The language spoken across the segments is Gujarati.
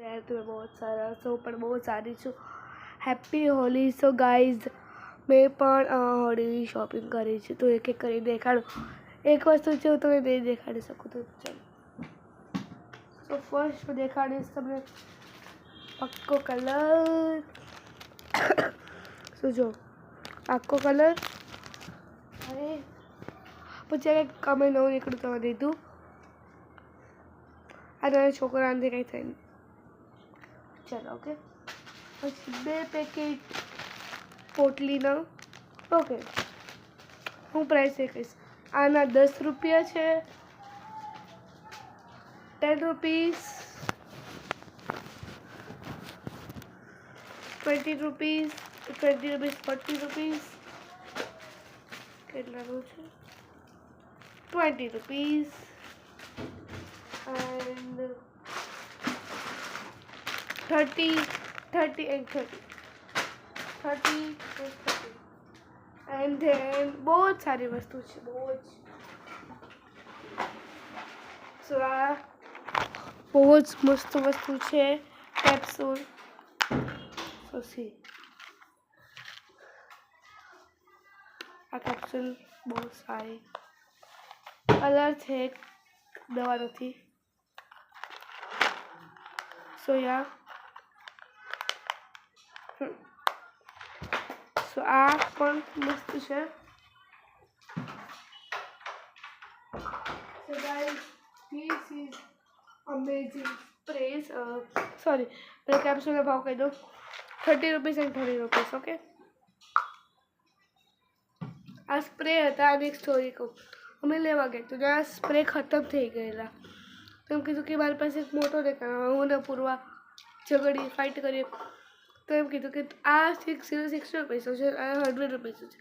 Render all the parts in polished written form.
यार तुम्हें बहुत सारा सो पर बहुत सारी छू हैप्पी होली। सो गाइज मैं पण होली शॉपिंग करी छे तो एक एक કરી દેખાડું। એક વસ્તુ છે હું તમને નહીં દેખાડી શકું તો ચાલો। સો ફર્સ્ટ હું દેખાડીશ તમને આખો કલર। શું જો આખો કલર અરે પછી અમે નવું નીકળ્યું તો દીધું આ નાના છોકરાને કંઈ થાય નહીં। ચાલો ઓકે પછી 2 પેકેટ પોટલીના ઓકે હું પ્રાઇસ એ કહીશ આના 10 રૂપિયા છે 10 રૂપીસ 20 રૂપીસ 20 રૂપીસ 40 રૂપીસ કેટલાનું છે 20 rupees and 30 and 30 and then बहुत सारी वस्तु है बहुत सो बहुत मस्त वस्तु है कैप्सूल सो सी आ कैप्सूल बहुत सारी कलर थे दवा नहीं सो या सो आ पण मस्त है। So guys, this is amazing sprays. Sorry, the capsule भाव कह दो 30 rupees and 30 rupees. Okay. આ સ્પ્રે હતા અને એક સ્ટોરી કહું અમે લેવા ગયા તો આ સ્પ્રે ખતમ થઈ ગયેલા તો એમ કીધું કે મારી પાસે એક મોટો દેખાડો હું ને પૂર્વા ઝઘડી ફાઇટ કરીએ તો એમ કીધું કે આ 606 રૂપિયા છે આ 100 રૂપિયા છે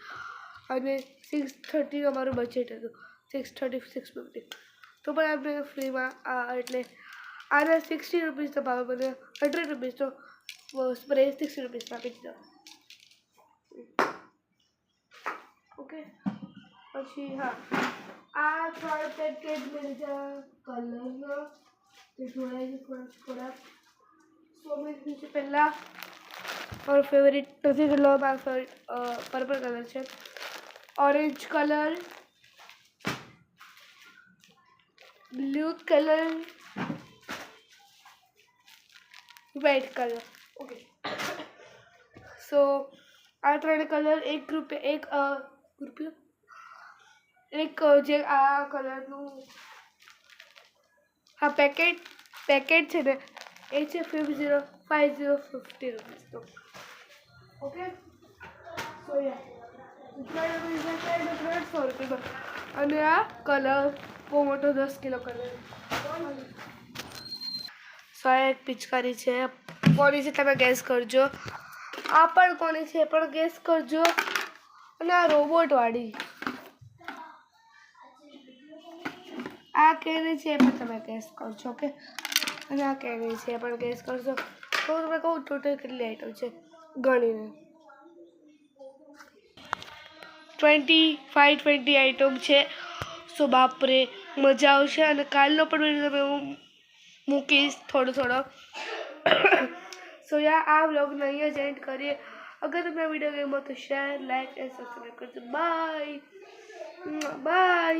અને 630 અમારું બજેટ હતું 636 તો પણ આપણે ફ્રીમાં એટલે આના 60 રૂપીસ તો ભાવ મને 100 રૂપીસ તો સ્પ્રે 60 રૂપીસમાં આપી દીધો। ओके પછી હા આ થોડા પેકેટ મેજા કલરનો તે થોડા સો મેં નીચે પહેલા और फेवरेट નથી કેટલો મારો ફેવરેટ પર્પલ કલર છે orange colour blue colour white colour okay so आ ત્રણ કલર 1 રૂપિયા 1 રૂપિયો એક જે આ કલરનું હા પેકેટ છે ને એ છે 50 રૂપીસ તો ઓકે સો યા ઇतना રૂપિયા છે 100 રૂપિયા અને આ કલર બહુ મોટો 10 કિલો કલર સો એક પિચકારી છે કોની છે તમે ગેસ કરજો આ પણ કોની છે પણ ગેસ કરજો અને આ રોબોટ વાળી આ કેની છે પણ તમે ગેસ કરજો ઓકે અને આ કેની છે પણ ગેસ કરજો તો તમે કહું ટોટલ કેટલી આઈટમ છે ગણીને 20 આઈટમ છે સો બાપરે મજા આવશે અને કાલનો પણ વિડીયો તમે હું મૂકીશ થોડો સો યા આ વ્લોગને અહીંયા જ એન્ડ કરીએ अगर तुम्हें वीडियो गेम हो तो शेयर लाइक एंड सब्सक्राइब कर दो बाय बाय।